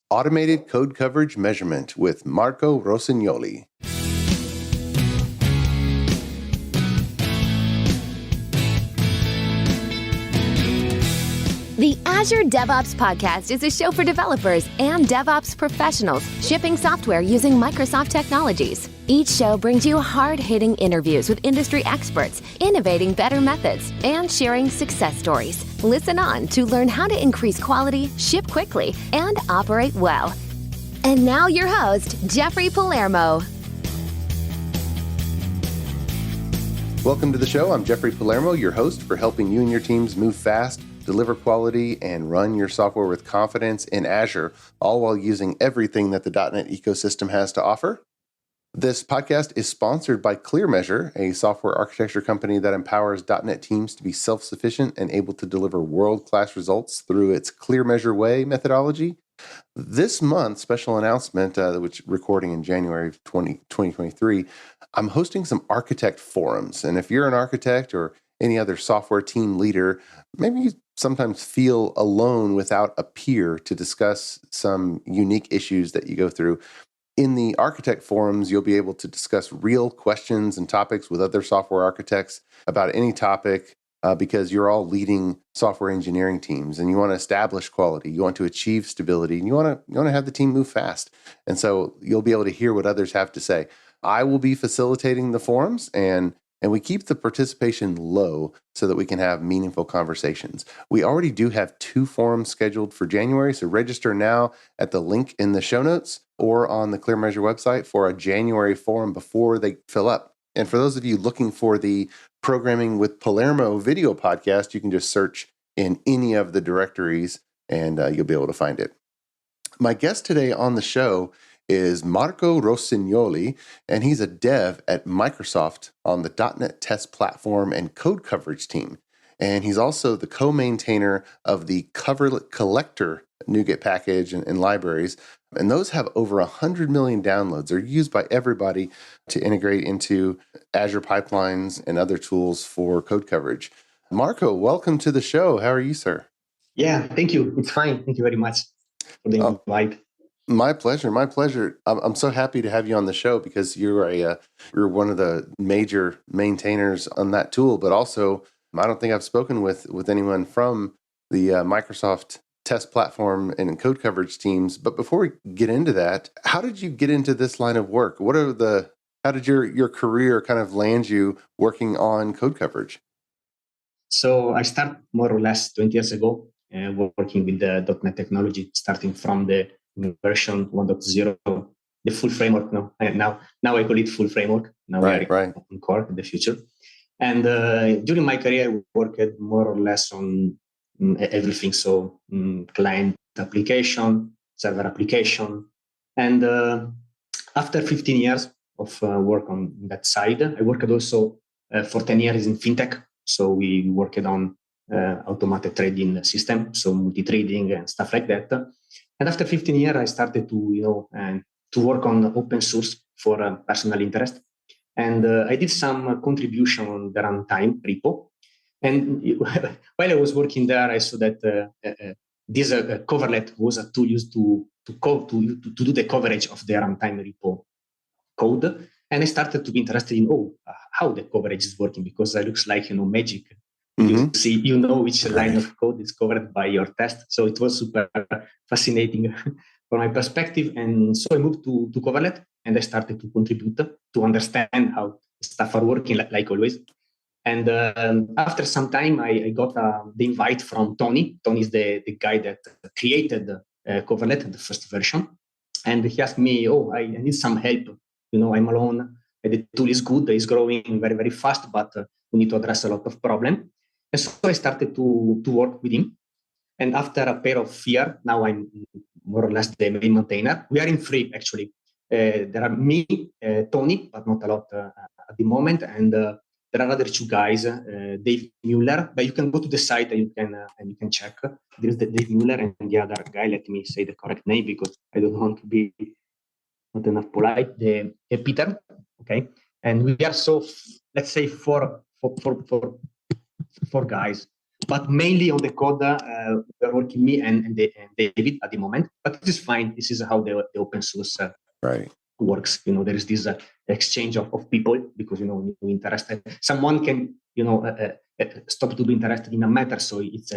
Automated Code Coverage Measurement with Marco Rossignoli. The Azure DevOps Podcast is a show for developers and DevOps professionals shipping software using Microsoft technologies. Each show brings you hard-hitting interviews with industry experts, innovating better methods, and sharing success stories. Listen on to learn how to increase quality, ship quickly, and operate well. And now your host, Jeffrey Palermo. Welcome to the show. I'm Jeffrey Palermo, your host for helping you and your teams move fast, deliver quality, and run your software with confidence in Azure, all while using everything that the .NET ecosystem has to offer. This podcast is sponsored by ClearMeasure, a software architecture company that empowers .NET teams to be self-sufficient and able to deliver world-class results through its ClearMeasure Way methodology. This month, special announcement, which recording in January of 2023, I'm hosting some architect forums. And if you're an architect or any other software team leader, maybe you sometimes feel alone without a peer to discuss some unique issues that you go through. In the architect forums, you'll be able to discuss real questions and topics with other software architects about any topic because you're all leading software engineering teams and you want to establish quality, you want to achieve stability, and you want to have the team move fast. And so you'll be able to hear what others have to say. I will be facilitating the forums and we keep the participation low so that we can have meaningful conversations. We already do have 2 forums scheduled for January, so register now at the link in the show notes or on the ClearMeasure website for a January forum before they fill up. And for those of you looking for the Programming with Palermo video podcast, you can just search in any of the directories and you'll be able to find it. My guest today on the show is Marco Rossignoli, and he's a dev at Microsoft on the .NET Test Platform and Code Coverage team. And he's also the co-maintainer of the Coverlet Collector NuGet package and libraries. And those have over 100 million downloads. They're used by everybody to integrate into Azure Pipelines and other tools for code coverage. Marco, welcome to the show. How are you, sir? Yeah, thank you. It's fine. Thank you very much for the invite. My pleasure. My pleasure. I'm so happy to have you on the show because you're one of the major maintainers on that tool, but also I don't think I've spoken with anyone from the Microsoft Test Platform and Code Coverage teams. But before we get into that, how did you get into this line of work? How did your career kind of land you working on code coverage? So I started more or less 20 years ago working with the .NET technology, starting from the version 1.0, the full framework. Now I call it full framework. Now we are on core in the future. And during my career, I worked more or less on everything. So client application, server application. And after 15 years of work on that side, I worked also for 10 years in fintech. So we worked on automated trading system, so multi-trading and stuff like that. And after 15 years, I started to work on open source for personal interest. And I did some contribution on the runtime repo. And while I was working there, I saw that this Coverlet was a tool used to do the coverage of the runtime repo code. And I started to be interested in how the coverage is working, because it looks like magic. Mm-hmm. You know which line of code is covered by your test. So it was super fascinating from my perspective. And so I moved to Coverlet and I started to contribute to understand how stuff are working, like always. And after some time, I got the invite from Tony. Tony is the guy that created Coverlet, the first version. And he asked me, I need some help. I'm alone. The tool is good. It's growing very, very fast, but we need to address a lot of problems. And so I started to work with him. And after a pair of years, now I'm more or less the main maintainer. We are in 3, actually. There are me, Tony, but not a lot at the moment. And there are other 2 guys, Dave Mueller. But you can go to the site and you can check. There is the Dave Mueller and the other guy. Let me say the correct name because I don't want to be not enough polite. Peter, okay. And we are let's say four guys but mainly on the code, we're working me and David at the moment. But this is fine. This is how the open source Right. works. There is this exchange of people because you're interested. Someone can stop to be interested in a matter, so it's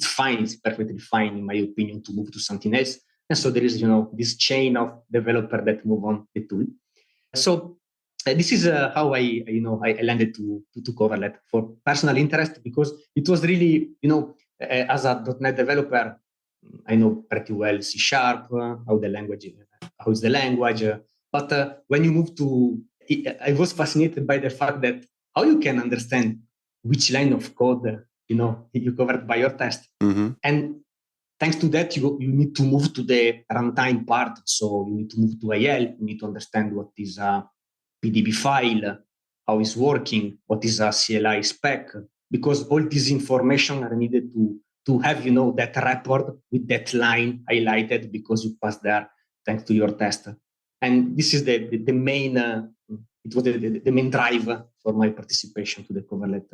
fine. It's perfectly fine, in my opinion, to move to something else. And so there is this chain of developer that move on the tool. So this is how I landed to Coverlet for personal interest, because it was really as a .NET developer, I know pretty well C#, how is the language. But when you move to, I was fascinated by the fact that how you can understand which line of code you covered by your test. Mm-hmm. And thanks to that, you need to move to the runtime part. So you need to move to IL. You need to understand what is a PDB file, how it's working, what is a CLI spec, because all this information are needed to have that report with that line highlighted because you passed there thanks to your test. And this is the main. It was the main drive for my participation to the Coverlet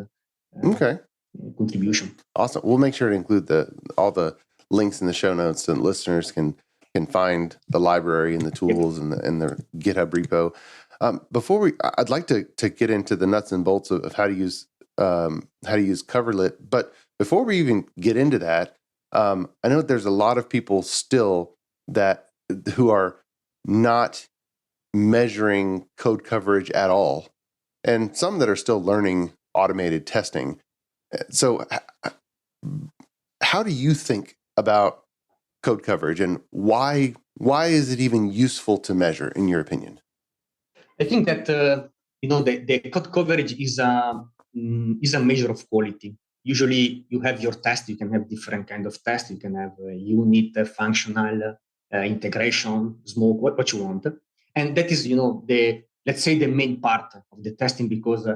contribution. Awesome. We'll make sure to include all the links in the show notes so listeners can find the library and the tools and the GitHub repo. I'd like to get into the nuts and bolts of how to use Coverlet. But before we even get into that, I know there's a lot of people still who are not measuring code coverage at all, and some that are still learning automated testing. So how do you think about code coverage, and why is it even useful to measure, in your opinion? I think that the code coverage is a measure of quality. Usually, you have your test. You can have different kind of tests. You can have unit, functional, integration, smoke, what you want, and that is let's say the main part of the testing, because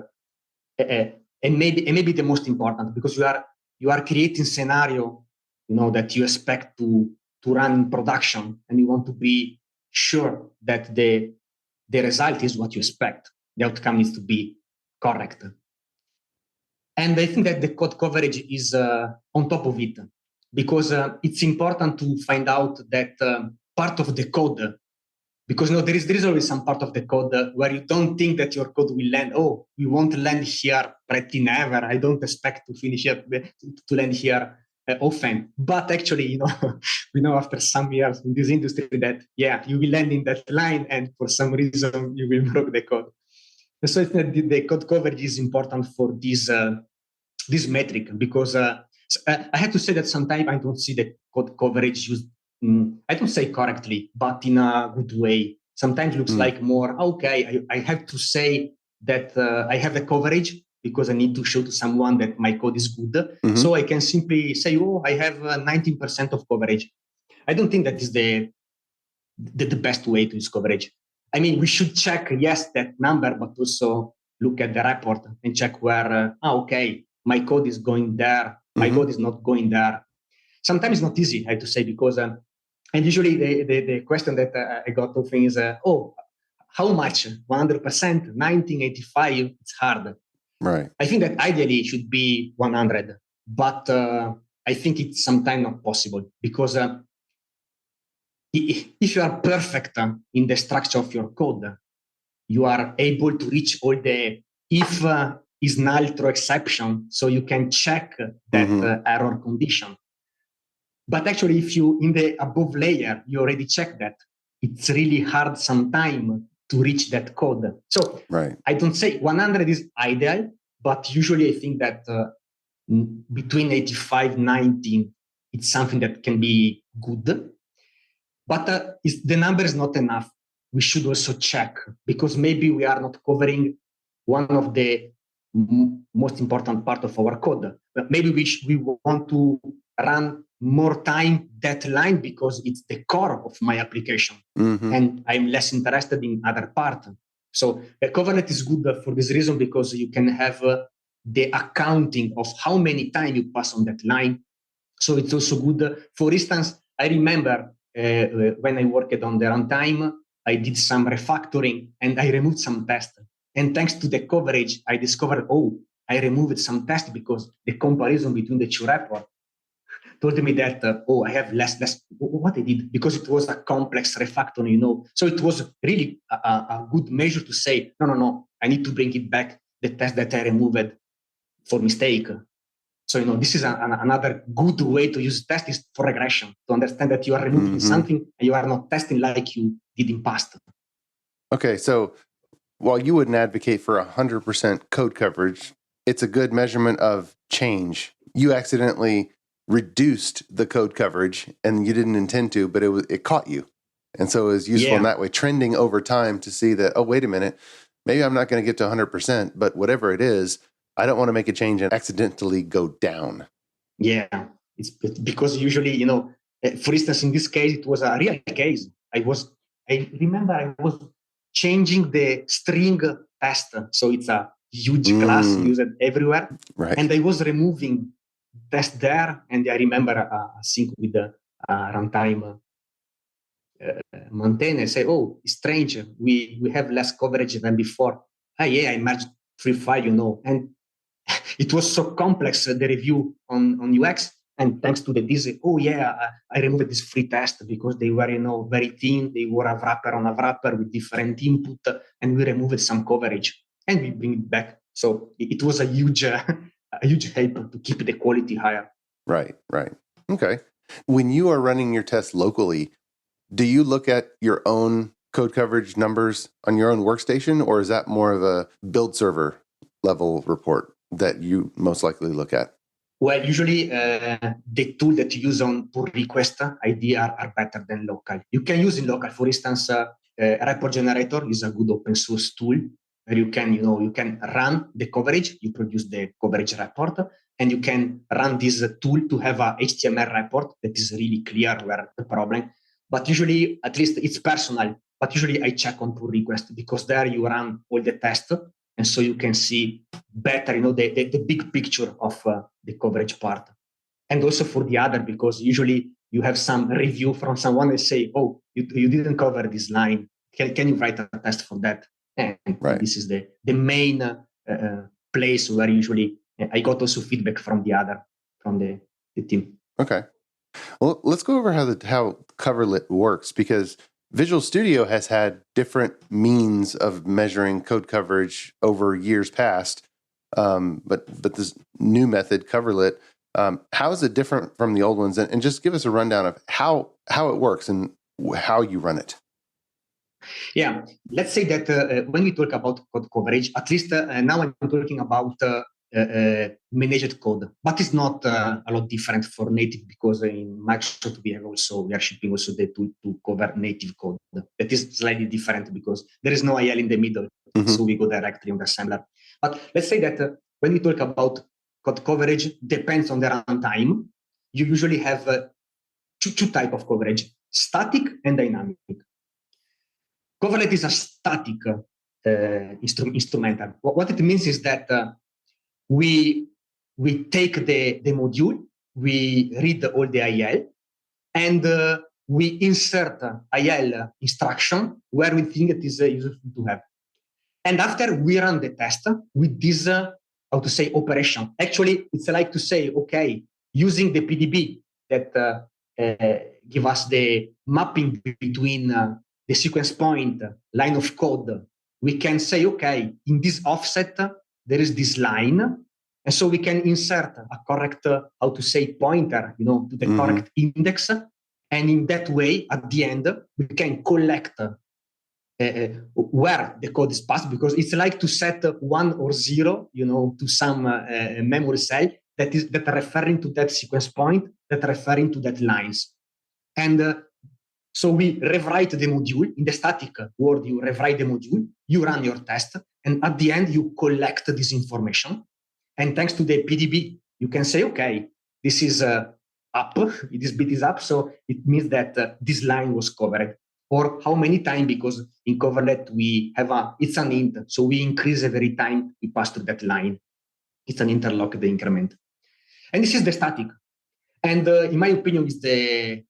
and maybe the most important, because you are creating scenario that you expect to run in production, and you want to be sure that the result is what you expect. The outcome needs to be correct. And I think that the code coverage is on top of it, because it's important to find out that part of the code, because there is always some part of the code where you don't think that your code will land. Oh, we won't land here pretty never. I don't expect to finish here to land here often. But actually, we know after some years in this industry that you will land in that line, and for some reason you will broke the code. And so I think that the code coverage is important for this metric, because I have to say that sometimes I don't see the code coverage used. I don't say correctly, but in a good way. Sometimes it looks like more, okay, I have to say that I have the coverage because I need to show to someone that my code is good. Mm-hmm. So I can simply say, I have 19% of coverage. I don't think that is the best way to use coverage. I mean, we should check, yes, that number, but also look at the report and check where, okay, my code is going there, my code is not going there. Sometimes it's not easy, I have to say, because, and usually the question that I got often is, how much? 100%, 19, 85, it's hard. Right. I think that ideally it should be 100, but I think it's sometimes not possible, because if you are perfect in the structure of your code, you are able to reach all the if is null through exception, so you can check that error condition. But actually, if you in the above layer, you already check that, it's really hard sometimes to reach that code. So I don't say 100 is ideal, but usually I think that between 85 and 90, it's something that can be good. But the number is not enough. We should also check, because maybe we are not covering one of the most important part of our code. But maybe we want to run more time that line because it's the core of my application, and I'm less interested in other part. So Coverlet is good for this reason, because you can have the accounting of how many times you pass on that line. So it's also good. For instance, I remember when I worked on the runtime, I did some refactoring and I removed some tests. And thanks to the coverage, I discovered, I removed some tests because the comparison between the two reports told me that, I have less, what I did, because it was a complex refactoring, So it was really a good measure to say, no, I need to bring it back, the test that I removed for mistake. So, this is another good way to use test is for regression, to understand that you are removing something and you are not testing like you did in past. Okay, so while you wouldn't advocate for 100% code coverage, it's a good measurement of change. You accidentally reduced the code coverage and you didn't intend to, but it caught you. And so it was useful in that way, trending over time to see that, oh, wait a minute, maybe I'm not going to get to 100%, but whatever it is, I don't want to make a change and accidentally go down. Yeah, it's because usually, for instance, in this case, it was a real case. I remember I was changing the string test. So it's a huge class used everywhere. Right. And I was removing test there. And I remember a sync with the runtime maintainer say, oh, it's strange. We have less coverage than before. I merged 3 files, and it was so complex, the review on UX. And thanks to this, I removed this free test because they were, very thin. They were a wrapper on a wrapper with different input, and we removed some coverage and we bring it back. So it was a huge help to keep the quality higher. Right. Okay. When you are running your tests locally, do you look at your own code coverage numbers on your own workstation, or is that more of a build server level report that you most likely look at? Well, usually the tool that you use on pull request ID are better than local. You can use in local, for instance, report generator is a good open source tool where you can run the coverage, you produce the coverage report, and you can run this tool to have a HTML report that is really clear where the problem. But usually, at least it's personal, but usually I check on pull request because there you run all the tests. And so you can see better, the big picture of the coverage part. And also for the other, because usually you have some review from someone that say, oh, you didn't cover this line. Can you write a test for that? And this is the main place where usually I got also feedback from the team. Okay. Well, let's go over how Coverlet works, because Visual Studio has had different means of measuring code coverage over years past, but this new method, Coverlet, how is it different from the old ones? And just give us a rundown of how it works and how you run it. Yeah, let's say that when we talk about code coverage, at least now I'm talking about managed code, but it's not a lot different for native, because in Microsoft we are shipping also the tool to cover native code. That is slightly different because there is no IL in the middle, so we go directly on the assembler. But let's say that when we talk about code coverage, depends on the runtime. You usually have two types of coverage: static and dynamic. Coverlet is a static instrumental. What it means is that we take the module, we read all the IL, and we insert IL instruction where we think it is useful to have. And after we run the test with this, operation. Actually, it's like to say, okay, using the PDB that give us the mapping between the sequence point, line of code, we can say, okay, in this offset, there is this line. And so we can insert a correct, pointer, to the correct index. And in that way, at the end, we can collect where the code is passed, because it's like to set 1 or 0, to some memory cell that are referring to that sequence point, that are referring to that lines. And so we rewrite the module in the static word. You rewrite the module, you run your test, and at the end you collect this information. And thanks to the PDB, you can say, okay, this is up, this bit is up, so it means that this line was covered. Or how many times, because in Coverlet we have it's an int, so we increase every time we pass through that line. It's an interlocked increment. And this is the static. And in my opinion, it's the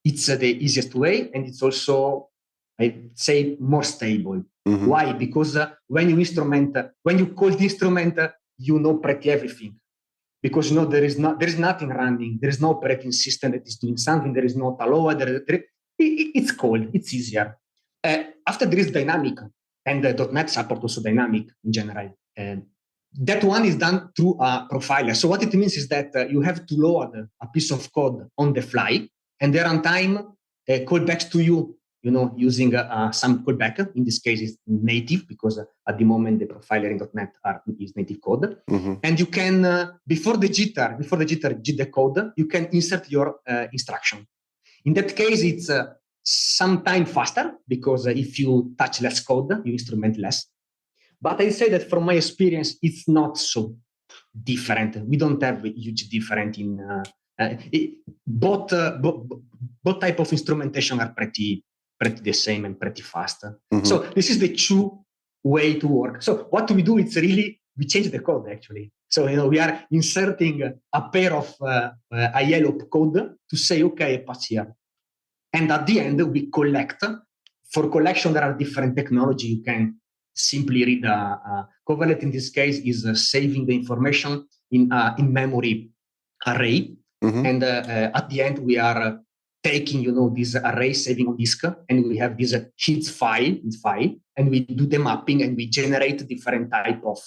easiest way, and it's also, I'd say, more stable. Why? Because when you call the instrument, you know pretty everything. Because there is nothing running. There is no operating system that is doing something. There is no Taloa. It's cold. It's easier. After there is dynamic, and .NET support also dynamic in general. That one is done through a profiler. So what it means is that you have to load a piece of code on the fly, and the runtime callbacks to you, using some callback. In this case, it's native because at the moment the profiler in .NET is native code. Mm-hmm. And you can, before the jitter the code, you can insert your instruction. In that case, it's sometimes faster because if you touch less code, you instrument less. But I say that from my experience, it's not so different. We don't have a huge difference in both type of instrumentation are pretty the same and pretty fast. Mm-hmm. So this is the true way to work. So what we do, it's really, we change the code actually. So, we are inserting a pair of a yellow code to say, okay, pass here. And at the end, we collect. For collection, there are different technology. You can simply read Coverlet in this case is saving the information in memory array. Mm-hmm. And at the end, we are taking, this array, saving on disk, and we have this hits file, and we do the mapping and we generate different type of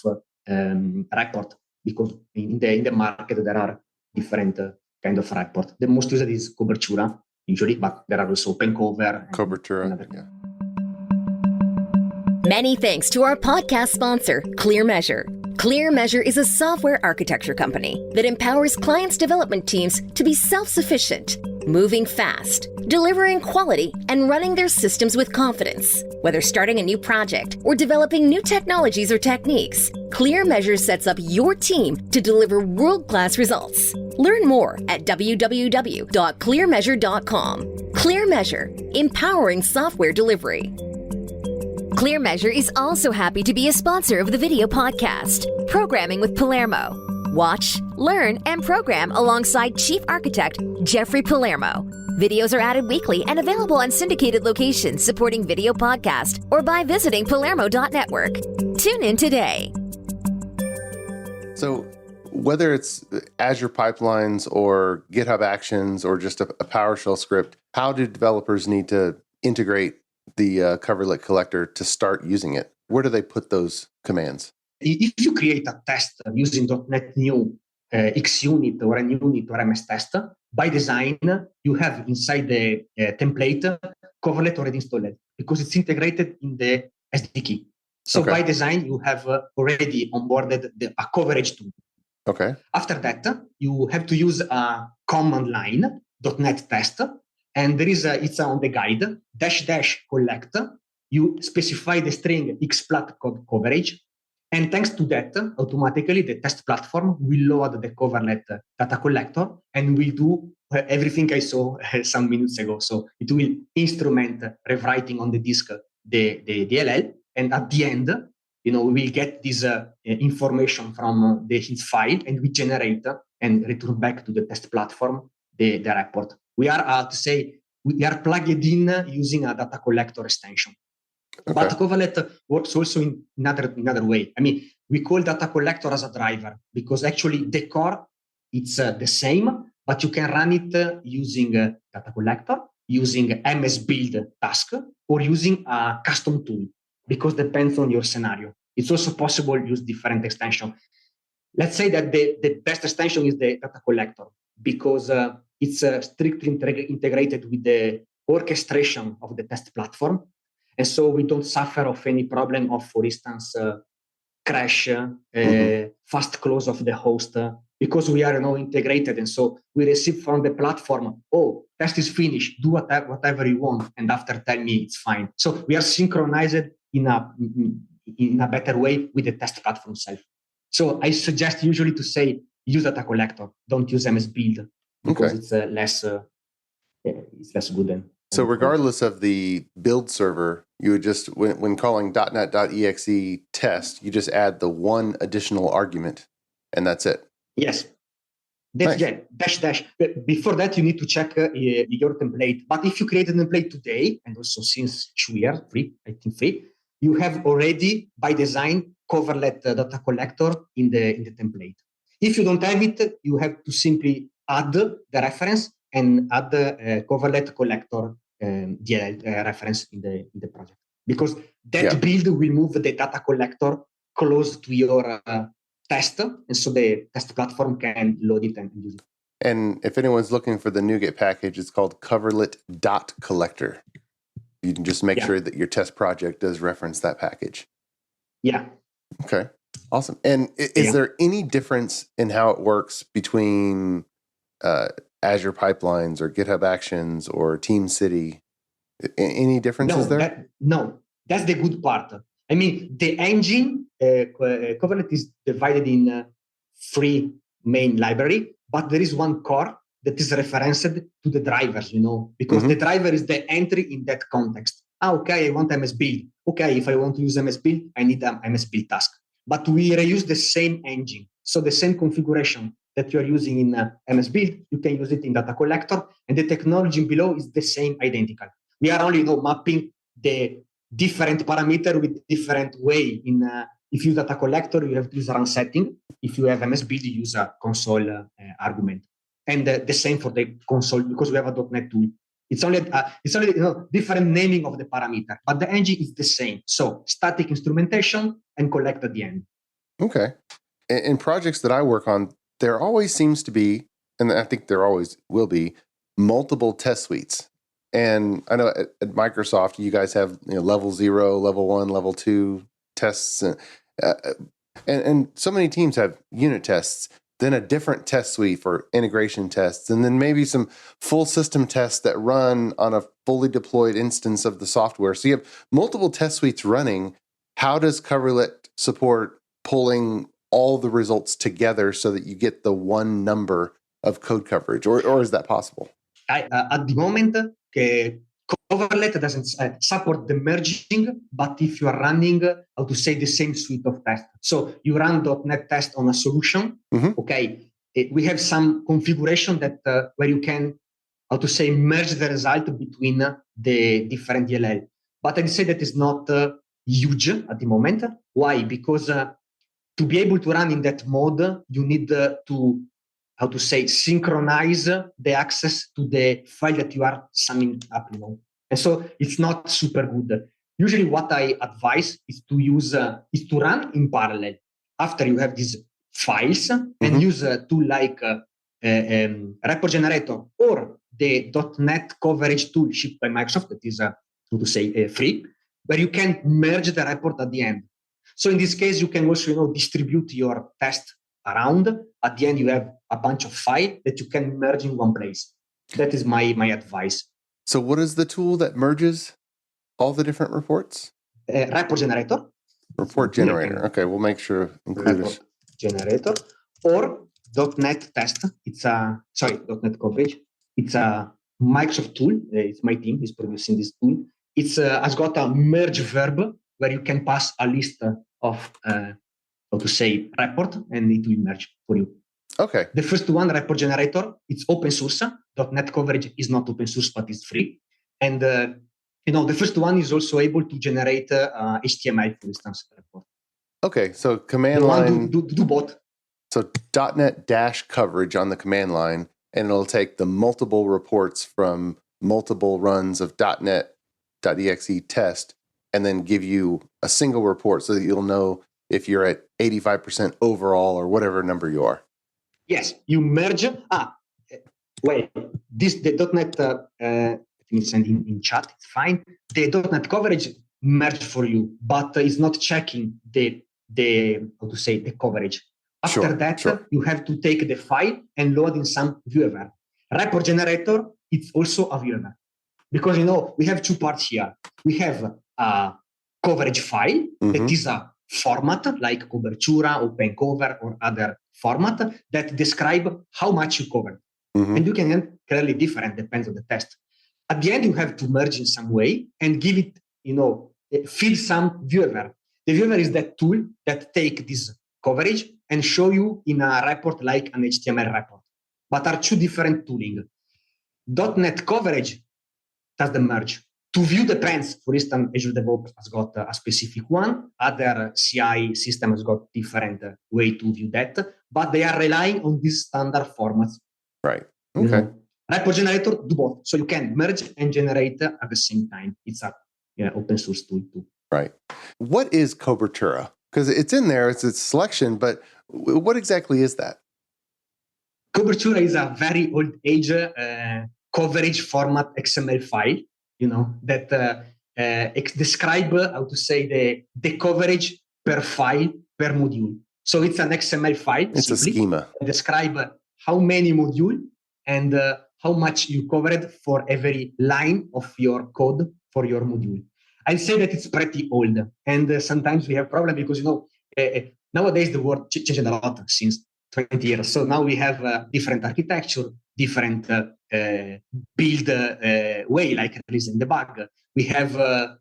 report, because in the market there are different kind of report. The most used is Cobertura usually, but there are also Cobertura. Yeah. Many thanks to our podcast sponsor, ClearMeasure. ClearMeasure is a software architecture company that empowers clients' development teams to be self-sufficient, moving fast, delivering quality, and running their systems with confidence. Whether starting a new project or developing new technologies or techniques, ClearMeasure sets up your team to deliver world-class results. Learn more at www.clearmeasure.com. ClearMeasure, empowering software delivery. ClearMeasure is also happy to be a sponsor of the video podcast, Programming with Palermo. Watch, learn, and program alongside Chief Architect Jeffrey Palermo. Videos are added weekly and available on syndicated locations supporting video podcast or by visiting palermo.network. Tune in today. So whether it's Azure Pipelines or GitHub Actions or just a PowerShell script, how do developers need to integrate the Coverlet collector to start using it? Where do they put those commands? If you create a test using .NET New, XUnit or NUnit or MS Test, by design, you have inside the template Coverlet already installed because it's integrated in the SDK. So by design, you have already onboarded a coverage tool. Okay. After that, you have to use a command line, .NET Test, and there is it's on the guide, --collect. You specify the string xplat coverage. And thanks to that, automatically the test platform will load the Coverlet data collector and will do everything I saw some minutes ago. So it will instrument rewriting on the disk the DLL. And at the end, we will get this information from the hit file and we generate and return back to the test platform the report. We are we are plugged in using a data collector extension. Okay. But Coverlet works also in another way. I mean, we call data collector as a driver because actually the core, it's the same, but you can run it using data collector, using MS build task, or using a custom tool because depends on your scenario. It's also possible to use different extension. Let's say that the best extension is the data collector because it's strictly integrated with the orchestration of the test platform. And so we don't suffer of any problem of, for instance, crash, fast close of the host, because we are now integrated. And so we receive from the platform, test is finished, do whatever you want. And after tell me it's fine. So we are synchronized in a better way with the test platform itself. So I suggest usually to say, use data collector, don't use MS build because it's less good than. So regardless of the build server, you would just, when calling .NET.exe test, you just add the one additional argument, and that's it. Yes. Dash. Before that, you need to check your template. But if you create a template today, and also since 2 years, 3, you have already, by design, coverlet data collector in the template. If you don't have it, you have to simply add the reference and add the coverlet collector DLL reference in the project, because that build will move the data collector close to your test, and so the test platform can load it and use it. And if anyone's looking for the NuGet package, it's called Coverlet.collector. You can just make sure that your test project does reference that package. Yeah. Okay. Awesome. And is there any difference in how it works between Azure Pipelines or GitHub Actions or TeamCity? Any differences there? No, that's the good part. I mean, the engine, Coverlet is divided in 3 main library, but there is one core that is referenced to the drivers, because the driver is the entry in that context. Okay, I want MS Build. Okay, if I want to use MS Build, I need an MS Build task. But we reuse the same engine. So the same configuration that you're using in MS Build, you can use it in Data Collector, and the technology below is the same, identical. We are only mapping the different parameter with different way. If you use Data Collector, you have to use run setting. If you have MS Build, you use a console argument. And the same for the console, because we have a .NET tool. It's only different naming of the parameter, but the engine is the same. So static instrumentation and collect at the end. Okay. In projects that I work on, there always seems to be, and I think there always will be, multiple test suites. And I know at Microsoft, you guys have level 0, level 1, level 2 tests, and so many teams have unit tests. Then a different test suite for integration tests, and then maybe some full system tests that run on a fully deployed instance of the software. So you have multiple test suites running. How does Coverlet support pulling all the results together so that you get the one number of code coverage, or is that possible? At the moment, Coverlet doesn't support the merging, but if you are running, the same suite of tests. So you run .NET test on a solution, okay, we have some configuration that where you can, merge the result between the different DLL. But I'd say that is not huge at the moment. Why? Because to be able to run in that mode, you need to synchronize the access to the file that you are summing up, And so it's not super good. Usually what I advise is to run in parallel. After you have these files and use a tool like Repo Generator or the .NET coverage tool shipped by Microsoft that is, free, where you can merge the report at the end. So in this case, you can also, distribute your test around. At the end, you have a bunch of files that you can merge in one place. That is my advice. So what is the tool that merges all the different reports? Report Generator. Report Generator. Okay, we'll make sure to include Report Generator or .NET Test. It's .NET Coverage. It's a Microsoft tool. It's my team is producing this tool. It's has got a merge verb where you can pass a list of report and it will merge for you. Okay. The first one, Report Generator, it's open source. .NET Coverage is not open source, but it's free. And the first one is also able to generate HTML, for instance, report. Okay, so command line. Do both. So .NET -coverage on the command line, and it'll take the multiple reports from multiple runs of .NET.exe test, and then give you a single report so that you'll know if you're at 85% overall or whatever number you are. Yes, you merge. The .NET, it's in chat, it's fine. The .NET coverage merged for you, but it's not checking the coverage. After that, you have to take the file and load in some viewer. Report Generator, it's also a viewer. Because, we have two parts here. We have a coverage file that is a format like Cobertura, OpenCover, or other format that describe how much you covered. And you can clearly different, depends on the test. At the end, you have to merge in some way and give it, feed some viewer. The viewer is that tool that take this coverage and show you in a report like an HTML report, but are two different tooling. .NET coverage does the merge. To view the trends, for instance, Azure DevOps has got a specific one. Other CI systems got different way to view that, but they are relying on these standard formats. Right. Okay. Repo generator do both, so you can merge and generate at the same time. It's a open source tool too. Right. What is Cobertura? Because it's in there, it's a selection, but what exactly is that? Cobertura is a very old age coverage format XML file, that describe how to say the coverage per file per module. So it's an XML file. It's a schema. Describe how many module and how much you covered for every line of your code for your module. I'd say that it's pretty old, and sometimes we have problem because nowadays the world changed a lot since 20 years. So now we have different architecture, different build way, like releasing the bug. We have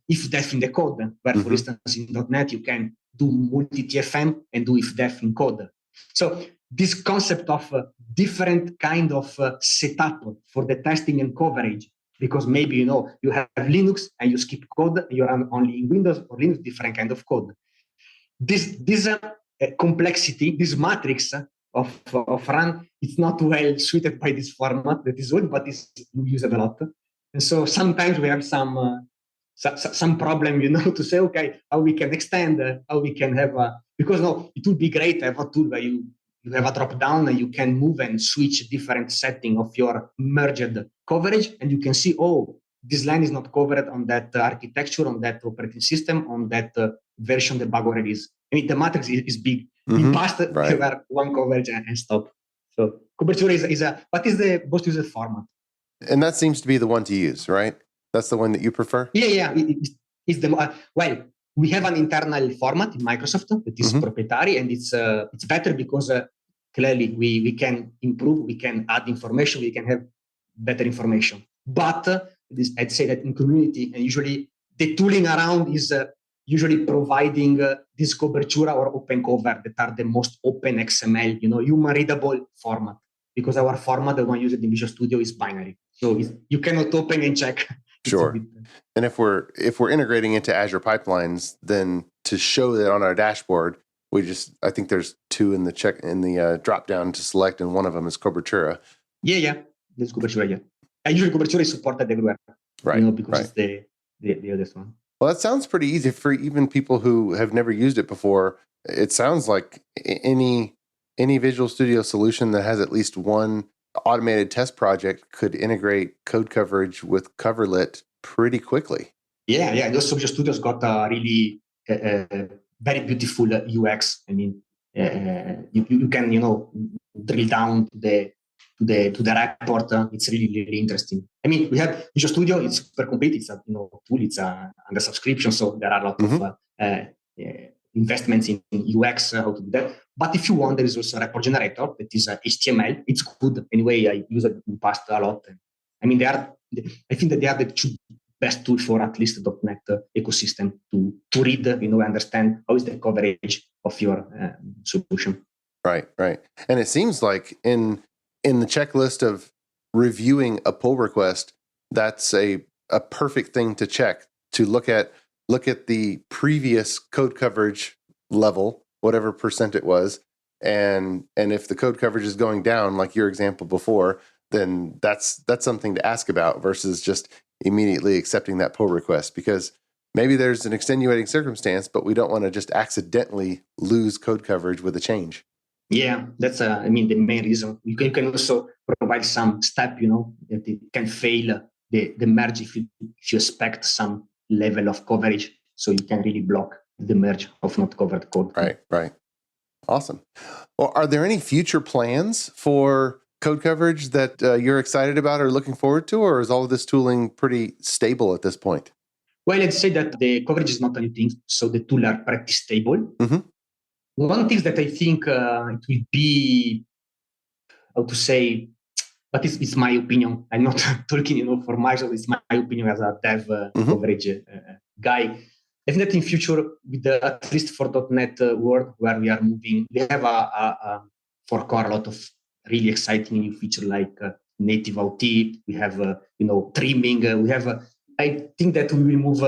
if-def in the code, where, for instance, in .NET, you can do multi-TFM and do if-def in code. So this concept of different kind of setup for the testing and coverage, because maybe, you have Linux and you skip code, you run only in Windows or Linux, different kind of code. This complexity, this matrix of run, it's not well suited by this format that is old, but it's used a lot. And so sometimes we have some problem, to say, okay, how we can extend, how we can have because it would be great to have a tool where you have a drop down and you can move and switch different setting of your merged coverage, and you can see, this line is not covered on that architecture, on that operating system, on that version the bug already is. I mean, the matrix is big. In past, there were one coverage and stop. So Cobertura is the most used format. And that seems to be the one to use, right? That's the one that you prefer? Yeah. It's the well, we have an internal format in Microsoft that is proprietary, and it's better because clearly we can improve, we can add information, we can have better information. But I'd say that in community, and usually the tooling around is usually providing this Cobertura or OpenCover that are the most open XML, human readable format. Because our format, the one used in Visual Studio, is binary, so you cannot open and check. Sure. And if we're integrating into Azure Pipelines, then to show that on our dashboard, I think there's two in the drop down to select, and one of them is Cobertura. Yeah, there's Cobertura. Yeah, and usually Cobertura is supported everywhere, right? Because it's the other one. Well, that sounds pretty easy for even people who have never used it before. It sounds like any Visual Studio solution that has at least one automated test project could integrate code coverage with Coverlet pretty quickly. Yeah. Those Visual Studio's got a really very beautiful UX. I mean, you can drill down to the report. It's really interesting. I mean, we have Visual Studio. It's super complete. It's a tool. It's under subscription, so there are a lot of investments in UX, how to do that. But if you want, there is also a repo generator that is HTML. It's good anyway. I use it in the past a lot. I mean, I think that they are the two best tools for at least the .NET ecosystem to read, understand how is the coverage of your solution. Right. And it seems like in the checklist of reviewing a pull request, that's a perfect thing to check, to look at the previous code coverage level, whatever percent it was, and if the code coverage is going down, like your example before, then that's something to ask about versus just immediately accepting that pull request, because maybe there's an extenuating circumstance, but we don't want to just accidentally lose code coverage with a change. Yeah, that's the main reason. You can also provide some step, that it can fail the merge if you expect some level of coverage, so you can really block the merge of not covered code. Right. Awesome. Well, are there any future plans for code coverage that you're excited about or looking forward to, or is all of this tooling pretty stable at this point? Well, let's say that the coverage is not a new thing, so the tools are pretty stable. One thing that I think it will be, how to say, but it's my opinion. I'm not talking, for Microsoft. It's my opinion as a dev coverage guy. I think that in future, with at least for .NET world where we are moving, we have for core a lot of really exciting new feature like native OT. We have trimming. We have I think that we will move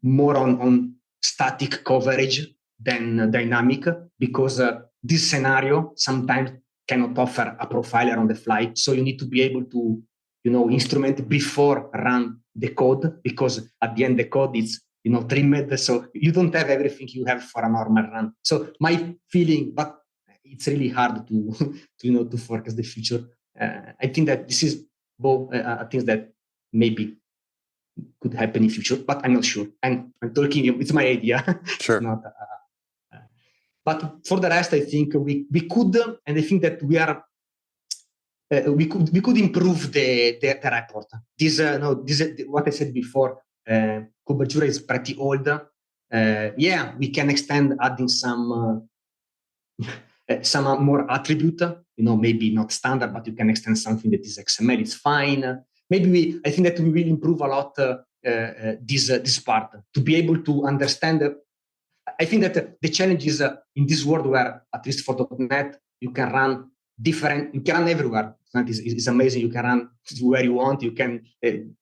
more on static coverage than dynamic, because this scenario sometimes cannot offer a profiler on the fly. So you need to be able to, instrument before run the code, because at the end the code is, trimmed. So you don't have everything you have for a normal run. So my feeling, but it's really hard to, to forecast the future. I think that this is both things that maybe could happen in future, but I'm not sure. And I'm talking, it's my idea. Sure. It's not, but for the rest, I think we could, and I think that we are, we could improve the report. This what I said before. Cobertura is pretty old. We can extend adding some more attribute. Maybe not standard, but you can extend something that is XML. It's fine. Maybe I think that we will improve a lot this part to be able to understand. I think that the challenge is in this world where, at least for .NET, you can run different. You can run everywhere. It's amazing. You can run where you want. You can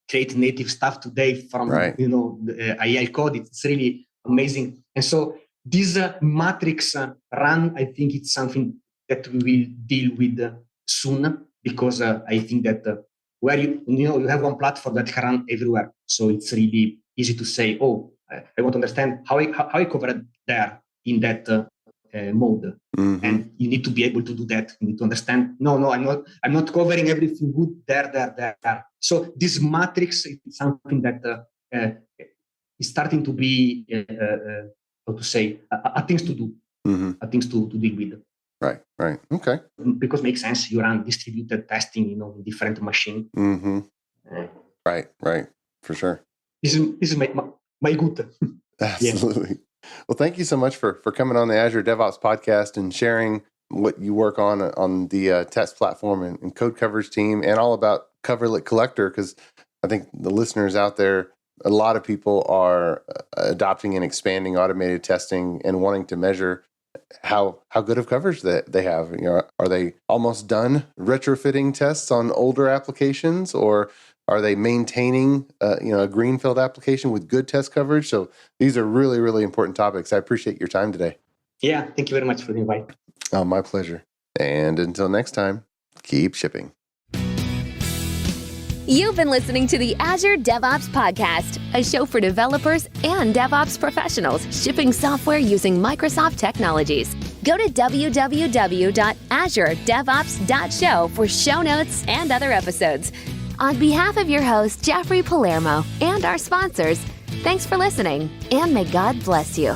create native stuff today from the AI code. It's really amazing. And so this matrix run, I think it's something that we will deal with soon, because I think that where you have one platform that can run everywhere, so it's really easy to say, I want to understand how I cover it there in that mode. Mm-hmm. And you need to be able to do that. You need to understand, I'm not covering everything good there. So this matrix is something that is starting to be, how to say, things to do, things to deal with. Right. Okay. Because it makes sense. You run distributed testing, in different machines. Mm-hmm. Right. For sure. This is my good. Absolutely. Yeah. Well, thank you so much for coming on the Azure DevOps podcast and sharing what you work on the test platform and code coverage team, and all about Coverlet Collector, because I think the listeners out there, a lot of people are adopting and expanding automated testing and wanting to measure how good of coverage that they have. Are they almost done retrofitting tests on older applications, or are they maintaining a greenfield application with good test coverage? So these are really, really important topics. I appreciate your time today. Yeah, thank you very much for the invite. Oh, my pleasure. And until next time, keep shipping. You've been listening to the Azure DevOps Podcast, a show for developers and DevOps professionals shipping software using Microsoft technologies. Go to www.AzureDevOps.Show for show notes and other episodes. On behalf of your host, Jeffrey Palermo, and our sponsors, thanks for listening, and may God bless you.